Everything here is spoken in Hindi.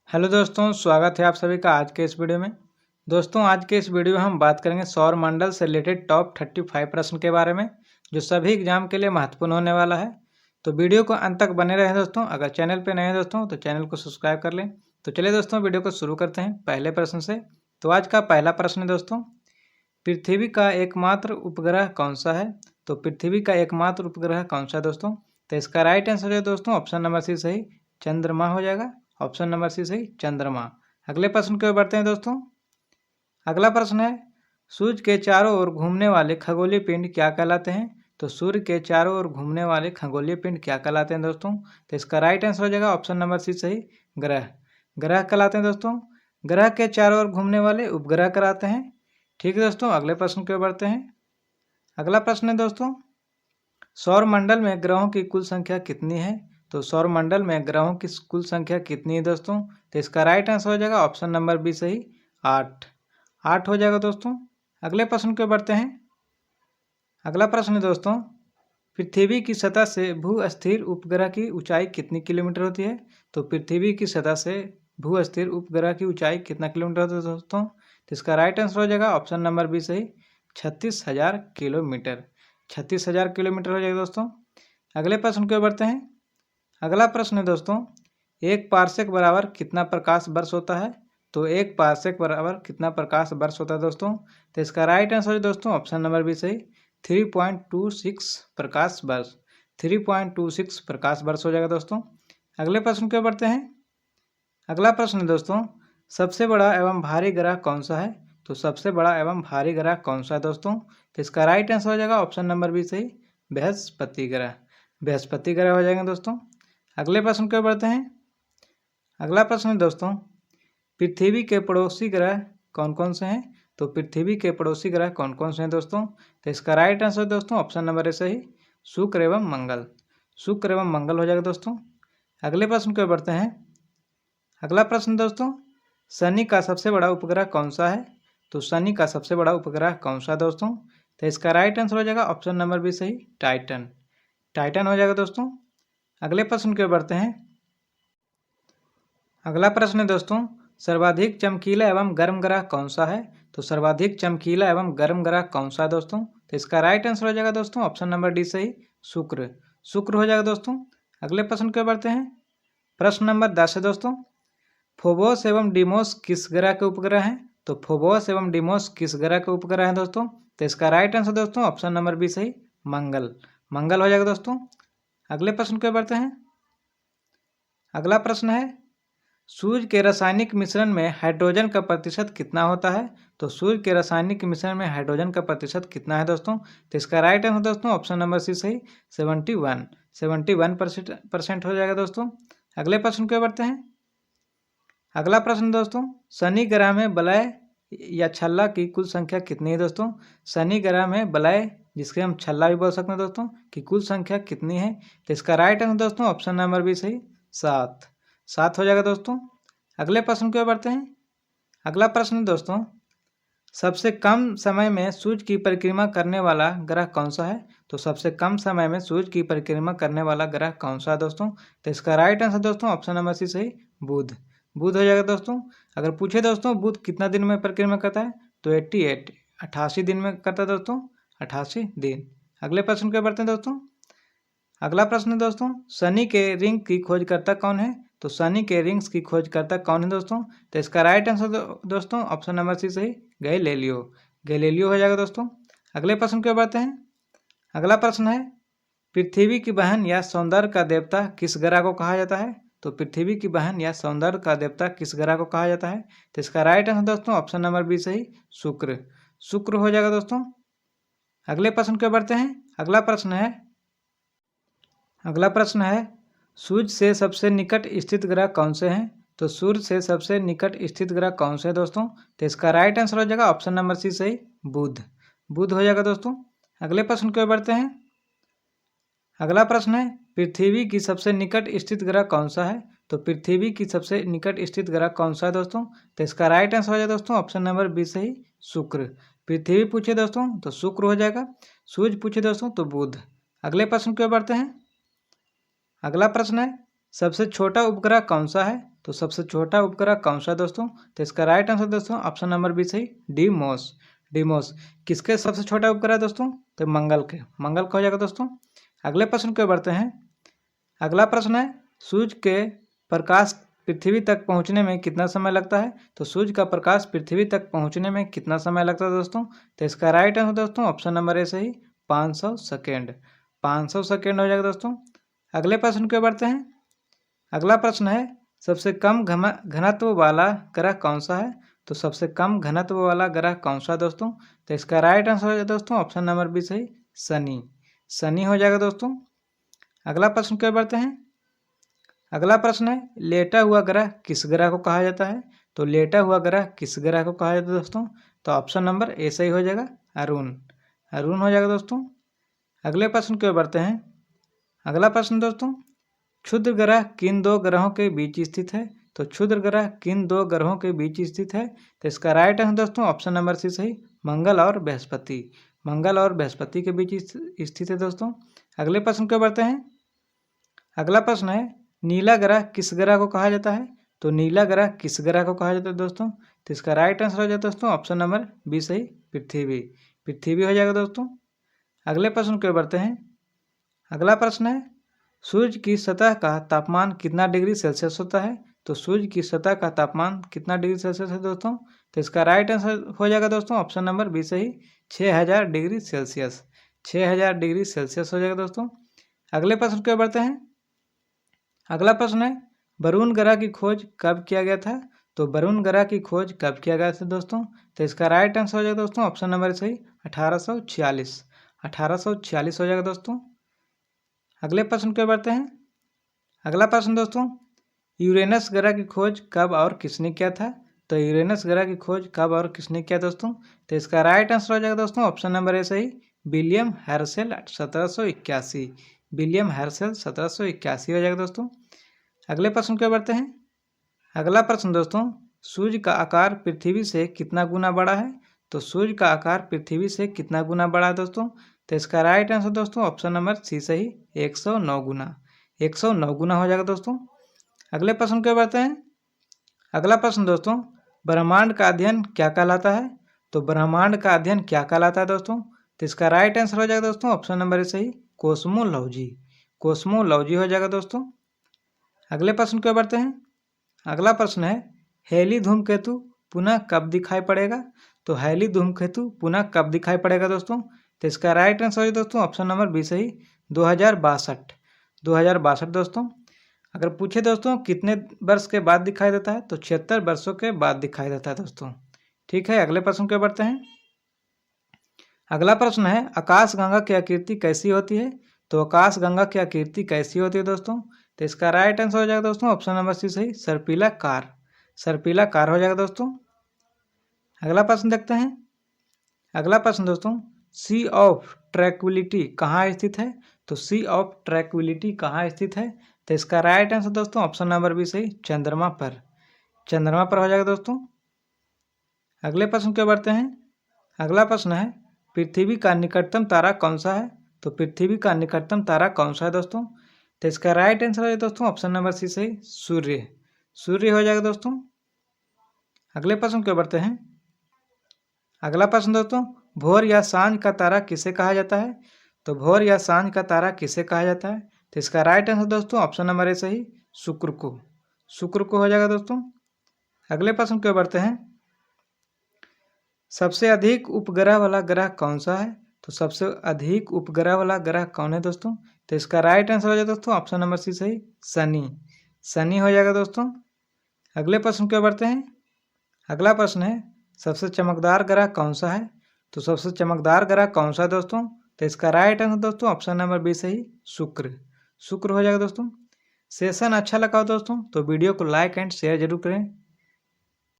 हेलो दोस्तों, स्वागत है आप सभी का आज के इस वीडियो में। दोस्तों, आज के इस वीडियो में हम बात करेंगे सौर मंडल से रिलेटेड टॉप 35 प्रश्न के बारे में, जो सभी एग्जाम के लिए महत्वपूर्ण होने वाला है। तो वीडियो को अंत तक बने रहें दोस्तों। अगर चैनल पे नए हैं दोस्तों तो चैनल को सब्सक्राइब कर लें। तो चलिए दोस्तों, वीडियो को शुरू करते हैं पहले प्रश्न से। तो आज का पहला प्रश्न है दोस्तों, पृथ्वी का एकमात्र उपग्रह कौन सा है? तो पृथ्वी का एकमात्र उपग्रह कौन सा है दोस्तों? तो इसका राइट आंसर है दोस्तों ऑप्शन नंबर सी सही, चंद्रमा हो जाएगा। ऑप्शन नंबर सी सही, चंद्रमा। अगले प्रश्न की ओर बढ़ते हैं दोस्तों। अगला प्रश्न है, सूर्य के चारों ओर घूमने वाले खगोलीय पिंड क्या कहलाते हैं? तो सूर्य के चारों ओर घूमने वाले खगोलीय पिंड क्या कहलाते हैं दोस्तों? तो इसका राइट आंसर हो जाएगा ऑप्शन नंबर सी सही, ग्रह। ग्रह कहलाते हैं दोस्तों। ग्रह के चारों ओर घूमने वाले उपग्रह कहलाते हैं। ठीक है दोस्तों, अगले प्रश्न की ओर बढ़ते हैं। अगला प्रश्न है दोस्तों, सौर मंडल में ग्रहों की कुल संख्या कितनी है? तो सौर मंडल में ग्रहों की कुल संख्या कितनी है दोस्तों? तो इसका राइट आंसर हो जाएगा ऑप्शन नंबर बी सही, 8। 8 हो जाएगा दोस्तों। अगले प्रश्न की ओर बढ़ते हैं। अगला प्रश्न है दोस्तों, पृथ्वी की सतह से भू स्थिर उपग्रह की ऊंचाई कितनी किलोमीटर होती है? तो पृथ्वी की सतह से भू स्थिर उपग्रह की ऊंचाई कितना किलोमीटर होती है दोस्तों? तो इसका राइट आंसर हो जाएगा ऑप्शन नंबर बी सही, 36,000 किलोमीटर। 36,000 किलोमीटर हो जाएगा दोस्तों। अगले प्रश्न की ओर बढ़ते हैं। अगला प्रश्न है दोस्तों, एक पारसेक बराबर कितना प्रकाश वर्ष होता है? तो एक पारसेक बराबर कितना प्रकाश वर्ष होता है दोस्तों? तो इसका राइट आंसर है दोस्तों ऑप्शन नंबर बी सही, 3.26 प्रकाश वर्ष। 3.26 प्रकाश वर्ष हो जाएगा दोस्तों। अगले प्रश्न की ओर बढ़ते हैं। अगला प्रश्न है दोस्तों, सबसे बड़ा एवं भारी ग्रह कौन सा है? तो सबसे बड़ा एवं भारी ग्रह कौन सा है दोस्तों? तो इसका राइट आंसर हो जाएगा ऑप्शन नंबर बी सही, बृहस्पति ग्रह। बृहस्पति ग्रह हो जाएगा दोस्तों। अगले प्रश्न की ओर बढ़ते हैं। अगला प्रश्न है दोस्तों, पृथ्वी के पड़ोसी ग्रह कौन कौन से हैं? तो पृथ्वी के पड़ोसी ग्रह कौन कौन से हैं दोस्तों? तो इसका राइट आंसर दोस्तों ऑप्शन नंबर ए सही, शुक्र एवं मंगल। शुक्र एवं मंगल हो जाएगा दोस्तों। अगले प्रश्न की ओर बढ़ते हैं। अगला प्रश्न दोस्तों, शनि का सबसे बड़ा उपग्रह कौन सा है? तो शनि का सबसे बड़ा उपग्रह कौन सा है दोस्तों? तो इसका राइट आंसर हो जाएगा ऑप्शन नंबर बी सही, टाइटन। टाइटन हो जाएगा दोस्तों। अगले प्रश्न की ओर बढ़ते हैं। अगला प्रश्न है दोस्तों, सर्वाधिक चमकीला एवं गर्म ग्रह कौन सा है? तो सर्वाधिक चमकीला एवं गर्म ग्रह कौन सा है दोस्तों? तो इसका राइट आंसर हो जाएगा दोस्तों ऑप्शन नंबर डी सही, शुक्र। शुक्र हो जाएगा दोस्तों। अगले प्रश्न की ओर बढ़ते हैं। प्रश्न नंबर 10 है दोस्तों, फोबोस एवं डिमोस किस ग्रह के उपग्रह हैं? तो फोबोस एवं डिमोस किस ग्रह के उपग्रह हैं दोस्तों? तो इसका राइट आंसर दोस्तों ऑप्शन नंबर बी सही, मंगल। मंगल हो जाएगा दोस्तों। अगले प्रश्न की ओर बढ़ते हैं। अगला प्रश्न है, सूर्य के रासायनिक मिश्रण में हाइड्रोजन का प्रतिशत कितना होता है? तो सूर्य के रासायनिक मिश्रण में हाइड्रोजन का प्रतिशत कितना है दोस्तों? तो इसका राइट आंसर दोस्तों ऑप्शन नंबर सी सही, 71% हो जाएगा दोस्तों। अगले प्रश्न की ओर बढ़ते हैं। अगला प्रश्न दोस्तों, शनि ग्रह में वलय या छल्ला की कुल संख्या कितनी है दोस्तों? शनि ग्रह में वलय, जिसके हम छल्ला भी बोल सकते हैं दोस्तों, की कुल संख्या कितनी है? तो इसका राइट आंसर दोस्तों ऑप्शन नंबर बी सही, 7। 7 हो जाएगा दोस्तों। अगले प्रश्न की ओर बढ़ते हैं। अगला प्रश्न दोस्तों, सबसे कम समय में सूर्य की परिक्रमा करने वाला ग्रह कौन सा है? तो सबसे कम समय में सूर्य की परिक्रमा करने वाला ग्रह कौन सा है दोस्तों? तो इसका राइट आंसर दोस्तों ऑप्शन नंबर सी सही, बुध। बुध हो जाएगा दोस्तों। अगर पूछे दोस्तों बुध कितना दिन में परिक्रमा करता है, तो 88 दिन में करता है दोस्तों, 88 दिन। अगले प्रश्न की ओर बढ़ते हैं दोस्तों। अगला प्रश्न है दोस्तों, शनि के रिंग की खोजकर्ता कौन है? तो शनि के रिंग्स की खोजकर्ता कौन है दोस्तों? तो इसका राइट आंसर दोस्तों ऑप्शन नंबर सी सही, गैलीलियो। गैलीलियो हो जाएगा दोस्तों। अगले प्रश्न की ओर बढ़ते हैं। अगला प्रश्न है, पृथ्वी की बहन या सौंदर्य का देवता किस ग्रह को कहा जाता है? तो पृथ्वी की बहन या सौंदर्य का देवता किस ग्रह को कहा जाता है? तो इसका राइट आंसर दोस्तों ऑप्शन नंबर बी सही, शुक्र। शुक्र हो जाएगा दोस्तों। अगले प्रश्न की ओर बढ़ते हैं। अगला प्रश्न है, सूर्य से सबसे निकट स्थित ग्रह कौन से हैं? तो सूर्य से सबसे निकट स्थित ग्रह कौन से हैं दोस्तों? तो इसका राइट आंसर हो जाएगा ऑप्शन नंबर सी सही, बुध। बुध हो जाएगा दोस्तों। अगले प्रश्न की ओर बढ़ते हैं। अगला प्रश्न है, पृथ्वी की सबसे निकट स्थित ग्रह कौन सा है? तो पृथ्वी की सबसे निकट स्थित ग्रह कौन सा है दोस्तों? तो इसका राइट आंसर हो जाएगा दोस्तों ऑप्शन नंबर बी सही, शुक्र। पृथ्वी पूछे दोस्तों तो शुक्र हो जाएगा, सूर्य पूछे दोस्तों तो बुध। अगले प्रश्न की ओर बढ़ते हैं। अगला प्रश्न है, सबसे छोटा उपग्रह कौन सा है? तो सबसे छोटा उपग्रह कौन सा है दोस्तों? तो इसका राइट आंसर दोस्तों ऑप्शन नंबर बी सही, डीमोस। डीमोस किसके सबसे छोटा उपग्रह दोस्तों? तो मंगल के, मंगल का हो जाएगा दोस्तों। अगले प्रश्न को बढ़ते हैं। अगला प्रश्न है सूर्य के प्रकाश पृथ्वी तक पहुंचने में कितना समय लगता है? तो सूर्य का प्रकाश पृथ्वी तक पहुंचने में कितना समय लगता है दोस्तों? तो इसका राइट आंसर दोस्तों ऑप्शन नंबर ए सही, 500 सेकेंड। 500 सेकेंड हो जाएगा दोस्तों। अगले प्रश्न को बढ़ते हैं। अगला प्रश्न है सबसे कम घनत्व वाला ग्रह कौन सा है? तो सबसे कम घनत्व वाला ग्रह कौन सा है दोस्तों? तो इसका राइट आंसर हो जाएगा दोस्तों ऑप्शन नंबर बी सही, शनि। शनि हो जाएगा दोस्तों। अगला प्रश्न क्या बढ़ते हैं। अगला प्रश्न है लेटा हुआ ग्रह किस ग्रह को कहा जाता है? तो लेटा हुआ ग्रह किस ग्रह को कहा जाता है दोस्तों? तो ऑप्शन नंबर ए सही हो जाएगा, अरुण। अरुण हो जाएगा दोस्तों। अगले प्रश्न की ओर बढ़ते हैं। अगला प्रश्न दोस्तों क्षुद्र ग्रह किन दो ग्रहों के बीच स्थित है? तो क्षुद्र ग्रह किन दो ग्रहों के बीच स्थित है? तो इसका राइट आंसर दोस्तों ऑप्शन नंबर सी सही, मंगल और बृहस्पति। मंगल और बृहस्पति के बीच स्थित है दोस्तों। अगले प्रश्न की ओर बढ़ते हैं। अगला प्रश्न है नीला ग्रह किस ग्रह को कहा जाता है? तो नीला ग्रह किस ग्रह को कहा जाता है दोस्तों? तो इसका राइट आंसर हो जाता है दोस्तों ऑप्शन नंबर बी सही, पृथ्वी। पृथ्वी हो जाएगा दोस्तों। अगले प्रश्न की ओर बढ़ते हैं। अगला प्रश्न है सूर्य की सतह का तापमान कितना डिग्री सेल्सियस होता है? तो सूर्य की सतह का तापमान कितना डिग्री सेल्सियस है दोस्तों? तो इसका राइट आंसर हो जाएगा दोस्तों ऑप्शन नंबर बी सही, 6000 डिग्री सेल्सियस। 6000 डिग्री सेल्सियस हो जाएगा दोस्तों। अगले प्रश्न की ओर बढ़ते हैं। अगला प्रश्न है वरुण ग्रह की खोज कब किया गया था? तो वरुण ग्रह की खोज कब किया गया था दोस्तों? तो इसका राइट आंसर हो जाएगा दोस्तों ऑप्शन नंबर सही, 1846। 1846 हो जाएगा दोस्तों। अगले प्रश्न की ओर बढ़ते हैं। अगला प्रश्न दोस्तों यूरेनस ग्रह की खोज कब और किसने किया था? तो यूरेनस ग्रह की खोज कब और किसने किया दोस्तों? तो इसका राइट आंसर हो जाएगा दोस्तों ऑप्शन नंबर ए सही, विलियम हर्शेल 1781। विलियम हर्शेल 1781 हो जाएगा दोस्तों। अगले प्रश्न की ओर बढ़ते हैं। अगला प्रश्न दोस्तों सूर्य का आकार पृथ्वी से कितना गुना बड़ा है? तो सूर्य का आकार पृथ्वी से कितना गुना बड़ा है दोस्तों? तो इसका राइट आंसर दोस्तों ऑप्शन नंबर सी सही, 109 गुना। 109 गुना हो जाएगा दोस्तों। अगले प्रश्न की ओर बढ़ते हैं। अगला प्रश्न दोस्तों ब्रह्मांड का अध्ययन क्या कहलाता है? तो ब्रह्मांड का अध्ययन क्या कहलाता है दोस्तों? तो इसका राइट आंसर हो जाएगा दोस्तों ऑप्शन नंबर ए सही, कोस्मोलॉजी। कोस्मोलॉजी हो जाएगा दोस्तों। अगले प्रश्न की ओर बढ़ते हैं। अगला प्रश्न है हेली धूमकेतु पुनः कब दिखाई पड़ेगा? तो हेली धूमकेतु पुनः कब दिखाई पड़ेगा दोस्तों? तो इसका राइट आंसर है दोस्तों ऑप्शन नंबर बी सही, 2062। 2062 दोस्तों। अगर पूछे दोस्तों कितने वर्ष के बाद दिखाई देता है? तो 76 वर्षों के बाद दिखाई देता है दोस्तों। ठीक है, अगले प्रश्न के बढ़ते हैं। अगला प्रश्न है आकाशगंगा की आकृति कैसी होती है? तो आकाशगंगा की आकृति कैसी होती है दोस्तों? तो इसका राइट आंसर हो जाएगा दोस्तों ऑप्शन नंबर सी सही, सर्पिला कार। सर्पिला कार हो जाएगा दोस्तों। अगला प्रश्न देखते हैं। अगला प्रश्न दोस्तों सी ऑफ ट्रैंक्विलिटी कहाँ स्थित है? तो सी ऑफ ट्रैंक्विलिटी कहाँ स्थित है? तो इसका राइट आंसर दोस्तों ऑप्शन नंबर बी सही, चंद्रमा पर। चंद्रमा पर हो जाएगा दोस्तों। अगले प्रश्न की ओर बढ़ते हैं। अगला प्रश्न है पृथ्वी का निकटतम तारा कौन सा है? तो पृथ्वी का निकटतम तारा कौन सा है दोस्तों? तो इसका राइट आंसर है दोस्तों ऑप्शन नंबर सी सही, सूर्य। सूर्य हो जाएगा दोस्तों। अगले प्रश्न की ओर बढ़ते हैं। अगला प्रश्न दोस्तों भोर या सांझ का तारा किसे कहा जाता है? तो भोर या सांझ का तारा किसे कहा जाता है? तो इसका राइट आंसर दोस्तों ऑप्शन नंबर ए सही, शुक्र को। शुक्र को हो जाएगा दोस्तों। अगले प्रश्न की ओर बढ़ते हैं। सबसे अधिक उपग्रह वाला ग्रह कौन सा है? तो सबसे अधिक उपग्रह वाला ग्रह कौन है दोस्तों? तो इसका राइट आंसर हो जाएगा दोस्तों ऑप्शन नंबर सी सही, शनि। शनि हो जाएगा दोस्तों। अगले प्रश्न की ओर बढ़ते हैं। अगला प्रश्न है सबसे चमकदार ग्रह कौन सा है? तो सबसे चमकदार ग्रह कौन सा है दोस्तों? तो इसका राइट आंसर दोस्तों ऑप्शन नंबर बी सही, शुक्र। शुक्र हो जाएगा दोस्तों। सेशन अच्छा लगा हो दोस्तों तो वीडियो को लाइक एंड शेयर जरूर करें।